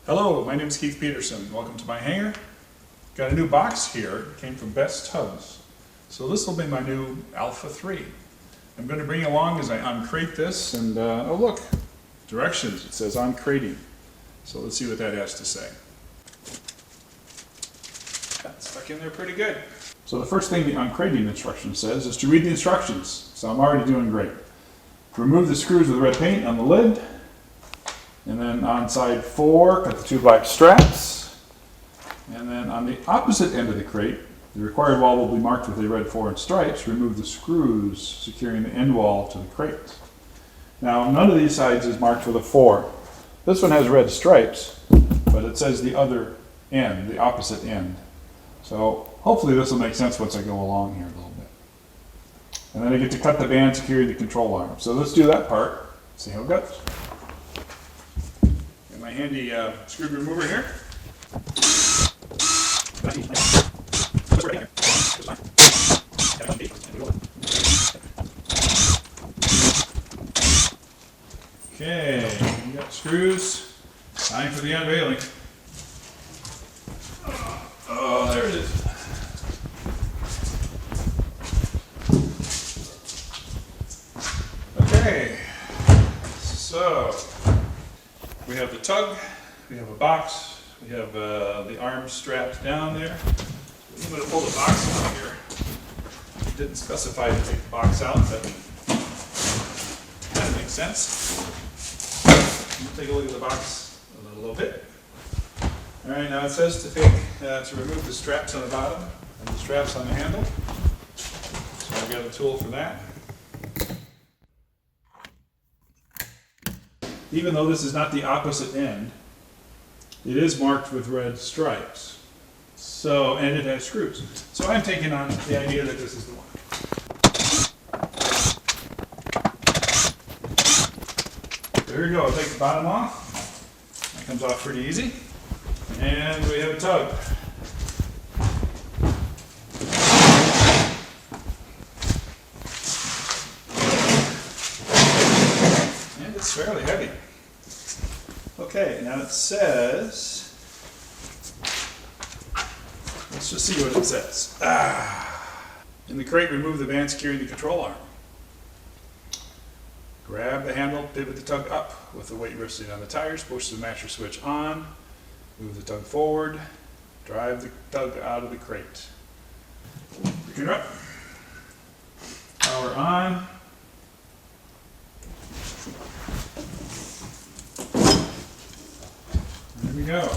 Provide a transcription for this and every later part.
Hello, my name is Keith Peterson. Welcome to my hangar. Got a new box here. It came from Best Tugs. So this will be my new Alpha 3. I'm going to bring you along as I uncrate this and oh look, directions. It says uncrating. So let's see what that has to say. That's stuck in there pretty good. So the first thing the uncrating instruction says is to read the instructions. So I'm already doing great. Remove the screws with red paint on the lid. And then on side 4, cut the 2 black straps. And then on the opposite end of the crate, the required wall will be marked with a red 4 in stripes. Remove the screws securing the end wall to the crate. Now, none of these sides is marked with a 4. This one has red stripes, but it says the other end, the opposite end. So hopefully this will make sense once I go along here a little bit. And then I get to cut the band securing the control arm. So let's do that part, see how it goes. My handy screw remover here. Okay, we got screws. Time for the unveiling. Oh, there it is. Okay, so we have the tug, we have a box, we have the arms strapped down there. I'm going to pull the box out here. It didn't specify to take the box out, but kind of makes sense. We'll take a look at the box a little bit. Alright, now it says to take, to remove the straps on the bottom and the straps on the handle. So I've got a tool for that. Even though this is not the opposite end, it is marked with red stripes. So, and it has screws. So I'm taking on the idea that this is the one. So here we go. I'll take the bottom off. That comes off pretty easy. And we have a tug. And it's fairly heavy. Okay, now it says, let's just see what it says. In the crate, remove the band securing the control arm. Grab the handle, pivot the tug up with the weight resting on the tires, push the master switch on, move the tug forward, drive the tug out of the crate. Pick it up, power on. There we go.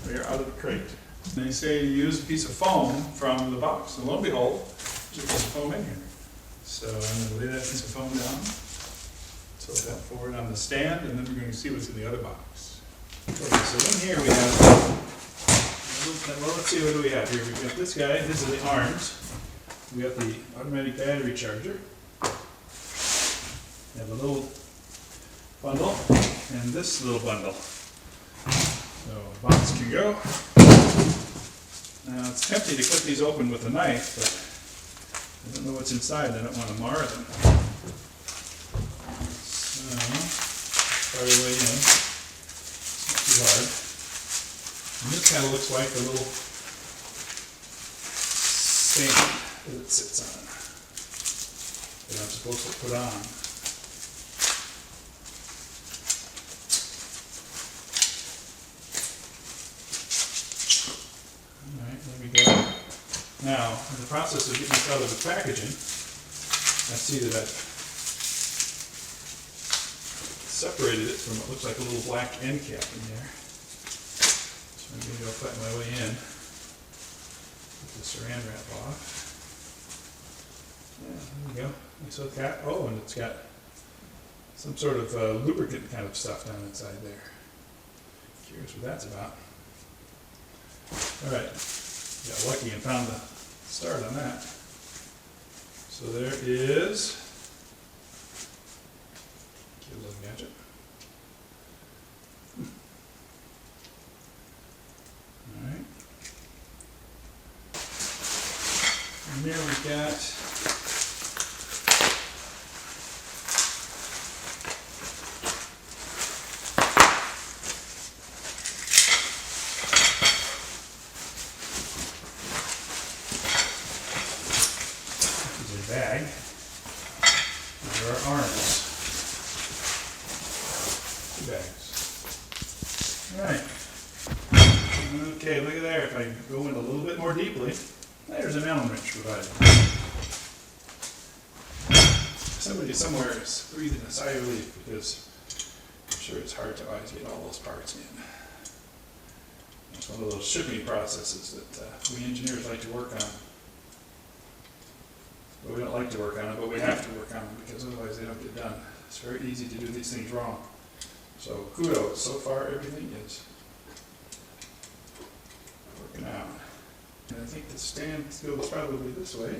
We are out of the crate. They say to use a piece of foam from the box. And lo and behold, there's a piece of foam in here. So I'm going to lay that piece of foam down, tilt that forward on the stand, and then we're going to see what's in the other box. Okay, so in here we have, well, let's see, what do we have here? We've got this guy, these are the arms. We got the automatic battery charger. We have a little bundle, and this little bundle. So the box can go. Now it's tempting to cut these open with a knife, but I don't know what's inside. I don't want to mar them. So, fire away in. It's not too hard. And this kind of looks like the little stand that it sits on that I'm supposed to put on. Alright, there we go. Now, in the process of getting this out of the packaging, I see that I've separated it from what looks like a little black end cap in there. So maybe I'll fight my way in. Get the saran wrap off. Yeah, there we go. Nice little cap. Oh, and it's got some sort of lubricant kind of stuff down inside there. Curious what that's about. Alright, got lucky and found the start on that. So there is, cute little gadget. Alright. And there we've got bags. Alright. Okay, look at there. If I go in a little bit more deeply, there's an Allen wrench provided. Somebody somewhere is breathing a sigh of relief because I'm sure it's hard to always get all those parts in. It's one of those shipping processes that we engineers like to work on. But we don't like to work on it, but we have to work on them because otherwise they don't get done. It's very easy to do these things wrong. So kudos, so far everything is working out. And I think the stand goes probably this way.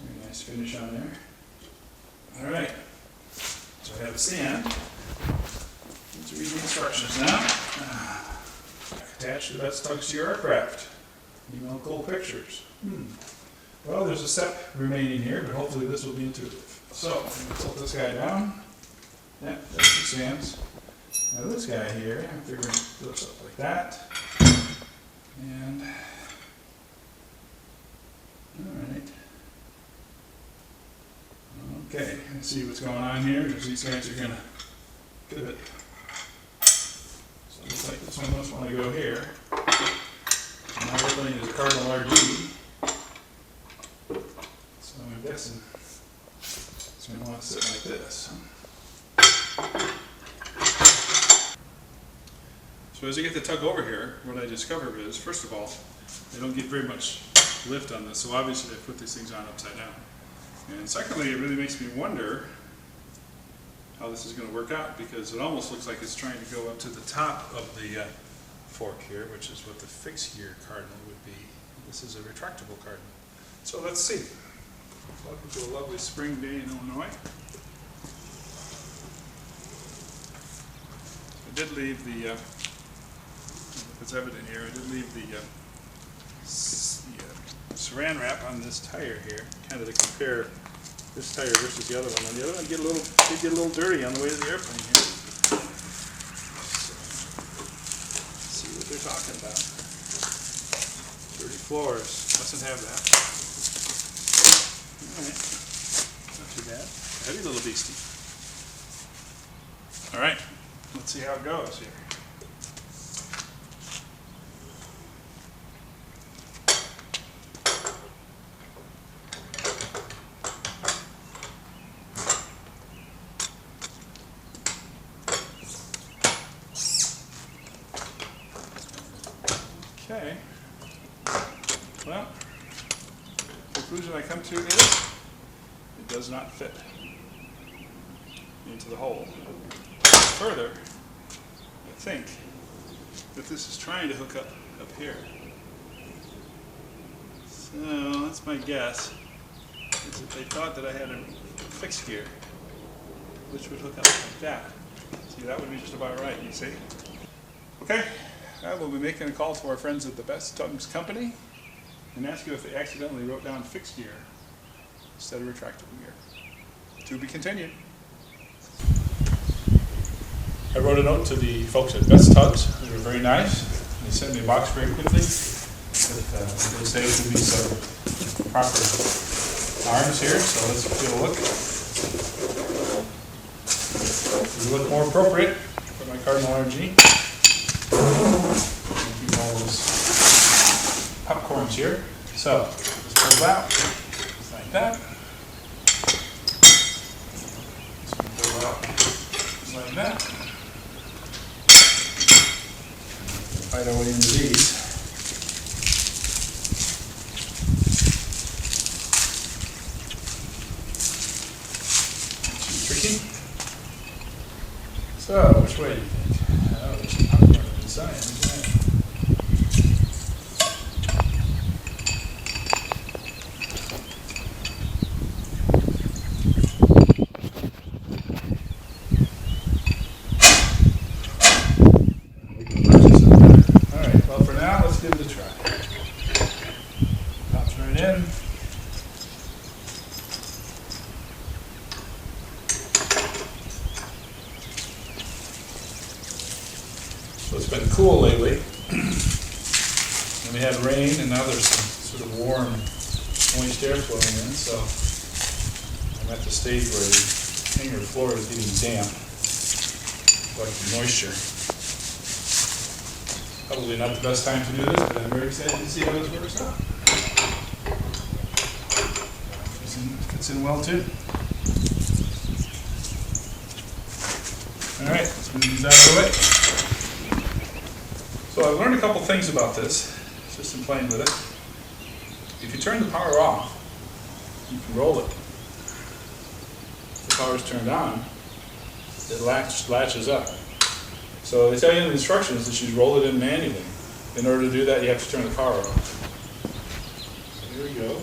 Very nice finish on there. Alright, so I have a stand. Let's read the instructions now. Attach the best tugs to your aircraft. Email cool pictures. Well, there's a step remaining here, but hopefully this will be intuitive. So, I'm going to tilt this guy down. Yeah, there's the stands. Now this guy here, I'm figuring it looks up like that. And, alright. Okay, let's see what's going on here, because these guys are going to pivot. So it looks like this one must want to go here. My airplane is a Cardinal RG. So I'm guessing it's going to want to sit like this. So as I get the tug over here, what I discovered is, first of all, they don't get very much lift on this, so obviously they put these things on upside down. And secondly, it really makes me wonder how this is going to work out, because it almost looks like it's trying to go up to the top of the fork here, which is what the fixed gear Cardinal would be. This is a retractable Cardinal. So let's see. Welcome to a lovely spring day in Illinois. I did leave the, if it's evident here, I did leave the saran wrap on this tire here, kind of to compare this tire versus the other one. And the other one did get a little dirty on the way to the airplane here. See what they're talking about. Dirty floors. Mustn't have that. Alright. Not too bad. Heavy little beastie. Alright. Let's see how it goes here. Okay, well, the conclusion I come to is it does not fit into the hole. Further, I think that this is trying to hook up here. So that's my guess, is that they thought that I had a fixed gear, which would hook up like that. See, that would be just about right, you see? Okay. We'll be making a call to our friends at the Best Tugs Company and ask you if they accidentally wrote down fixed gear instead of retractable gear. To be continued. I wrote a note to the folks at Best Tugs. They were very nice. They sent me a box very quickly. They say it would be some proper arms here, so let's give a look. It would look more appropriate for my Cardinal RG. Keep all those popcorns here. So, just pull it out, just like that. Just pull it out, just like that. Fight our way into these. Too tricky. So, which way do you think? Oh, there's some popcorn inside, isn't there? Alright, well for now, let's give it a try. Pops right in. So it's been cool lately. And we had rain, and now there's some sort of warm, moist air flowing in. So I'm at the stage where hangar floor is getting damp, collecting moisture. Probably not the best time to do this, but I'm very excited to see how this works out. Fits in well too. All right, let's move these out of the way. So I've learned a couple things about this, just in playing with it. If you turn the power off, you can roll it. If the power is turned on, it latches up. So they tell you in the instructions that you roll it in manually. In order to do that, you have to turn the power off. So here we go.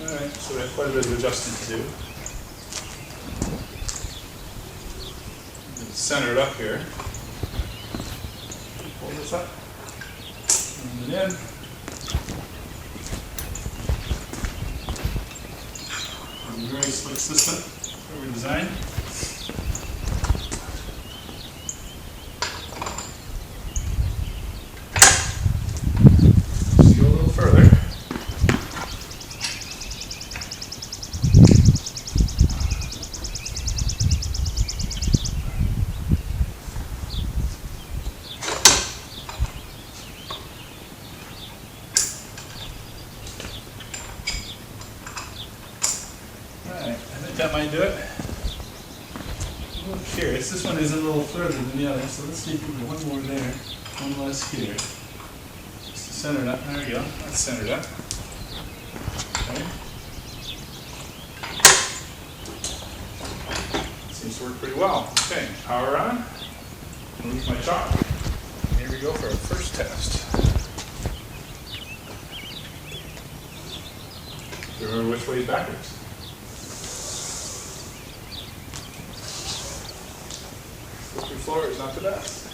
Alright, so we have quite a bit of adjusting to do. Center it up here. Pull this up. Bring it in. Very slick system, very designed. Let's go a little further. That might do it. I'm a little curious. This one is a little further than the other, so let's see if we can get one more there, one less here. Just to center it up. There we go. That's centered up. Okay. Seems to work pretty well. Okay, power on. Move my chalk. Here we go for our first test. Remember which way is backwards. Your floor is not the best.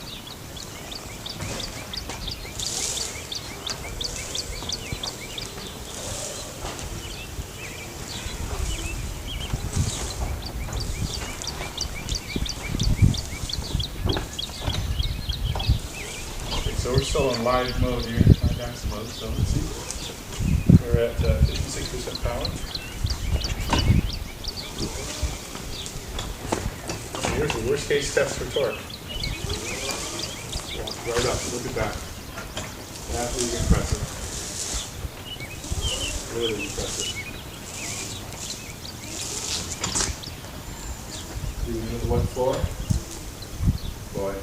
Okay, so we're still in live mode here, live axis mode, so let's see. We're at 56% power. Here's the worst case test for torque. Walk right up, look at that. Absolutely impressive. Really impressive. Even with the wet floor, boy,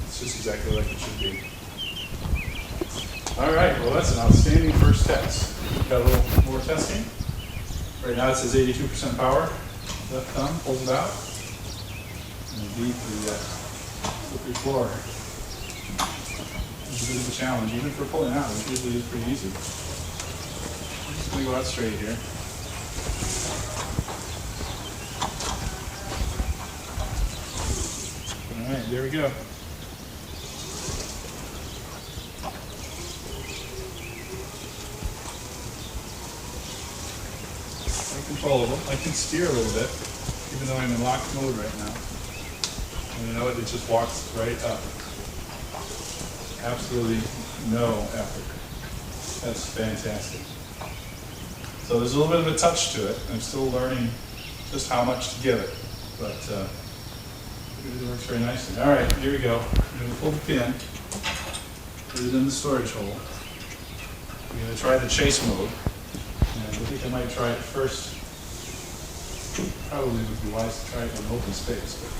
it's just exactly like it should be. Alright, well that's an outstanding first test. Got a little more testing. Right now it says 82% power. Left thumb pulls it out. And beat the slippery floor. It's a bit of a challenge, even for pulling out, which usually is pretty easy. I'm just going to go out straight here. Alright, there we go. Very controllable. I can steer a little bit, even though I'm in locked mode right now. And you know what? It just walks right up. Absolutely no effort. That's fantastic. So there's a little bit of a touch to it. I'm still learning just how much to give it, but it works very nicely. All right, here we go. I'm going to pull the pin, put it in the storage hole. I'm going to try the chase mode. And I think I might try it first. Probably would be wise to try it in open space, but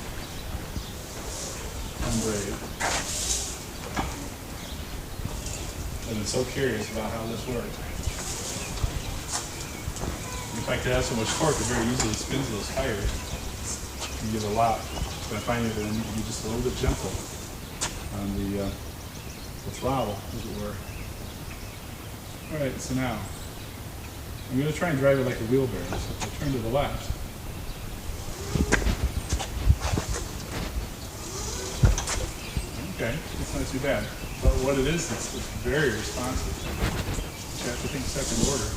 I'm brave. And I'm so curious about how this works. In fact, it has so much torque, it very easily spins those tires. You get a lot, but I find that I need to be just a little bit gentle on the throttle, as it were. All right, so now I'm going to try and drive it like a wheelbarrow. So if I turn to the left, okay, it's not too bad. But what it is, it's very responsive. You have to think second order.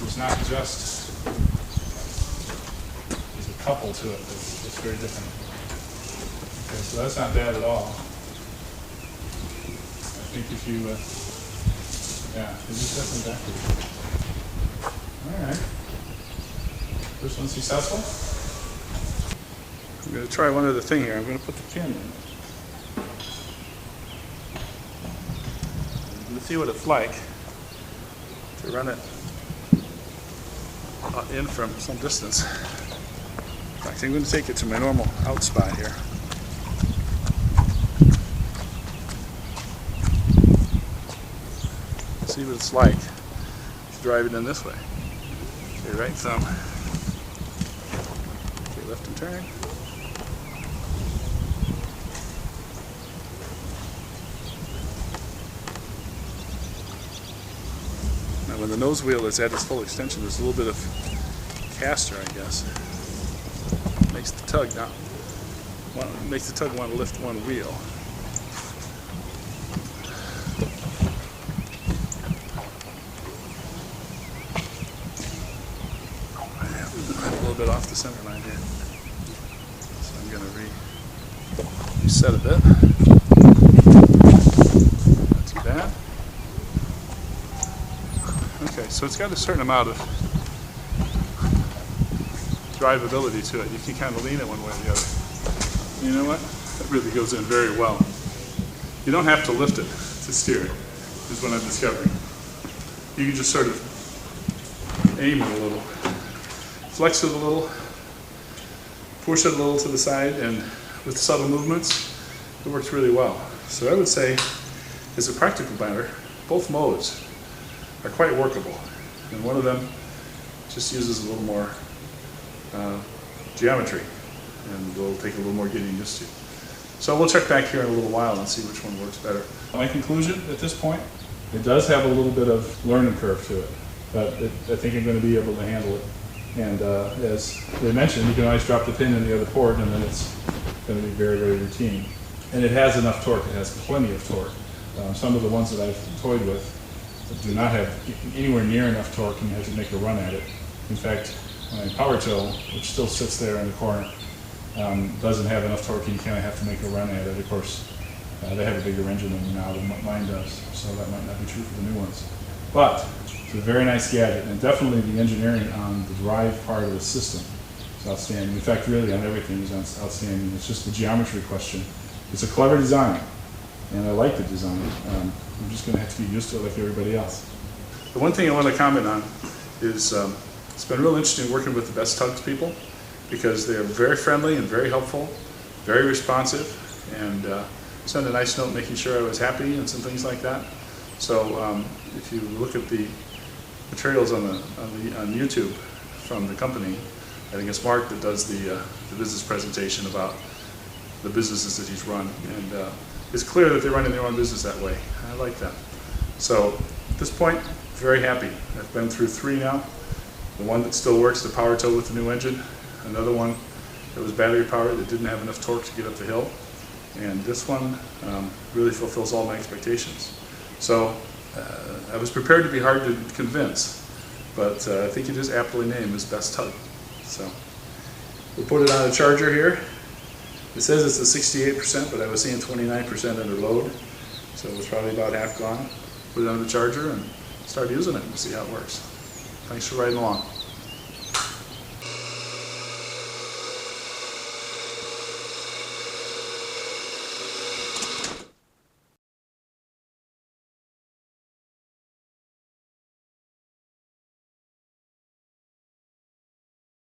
It's not just, there's a couple to it that's very different. Okay, so that's not bad at all. think if you, yeah, it just definitely backwards. Alright. First one successful. I'm going to try one other thing here. I'm going to put the pin in. Let's see what it's like to run it in from some distance. In fact, I'm going to take it to my normal out spot here. See what it's like to drive it in this way. Okay, right thumb. Okay, left and turn. Now when the nose wheel is at its full extension, there's a little bit of caster, I guess. Makes the tug want to lift one wheel. A little bit off the center line here, so I'm going to reset a bit. Not too bad. Okay, so it's got a certain amount of drivability to it. You can kind of lean it one way or the other. You know what? That really goes in very well. You don't have to lift it to steer it, is what I'm discovering. You can just sort of aim it a little, flex it a little, push it a little to the side, and with subtle movements, it works really well. So I would say, as a practical matter, both modes are quite workable. And one of them just uses a little more geometry, and will take a little more getting used to. So we'll check back here in a little while and see which one works better. My conclusion at this point, it does have a little bit of learning curve to it, but I think I'm going to be able to handle it. And as they mentioned, you can always drop the pin in the other port, and then it's going to be very, very routine. And it has enough torque. It has plenty of torque. Some of the ones that I've toyed with do not have anywhere near enough torque, and you have to make a run at it. In fact, my power tool, which still sits there in the corner, doesn't have enough torque, and you kind of have to make a run at it. Of course, they have a bigger engine now than what mine does, so that might not be true for the new ones. But it's a very nice gadget, and definitely the engineering on the drive part of the system is outstanding. In fact, really on everything is outstanding. It's just the geometry question. It's a clever design, and I like the design. I'm just going to have to get used to it like everybody else. The one thing I want to comment on is it's been real interesting working with the Best Tugs people, because they're very friendly and very helpful, very responsive, and sent a nice note making sure I was happy and some things like that. So if you look at the materials on YouTube from the company, I think it's Mark that does the business presentation about the businesses that he's run, and it's clear that they're running their own business that way. I like that. So at this point, very happy. I've been through 3 now. The one that still works, the power tow with the new engine. Another one that was battery powered that didn't have enough torque to get up the hill. And this one really fulfills all my expectations. So I was prepared to be hard to convince, but I think it is aptly named as Best Tug. So we'll put it on a charger here. It says it's a 68%, but I was seeing 29% under load, so it was probably about half gone. Put it on the charger and start using it and see how it works. Thanks for riding along.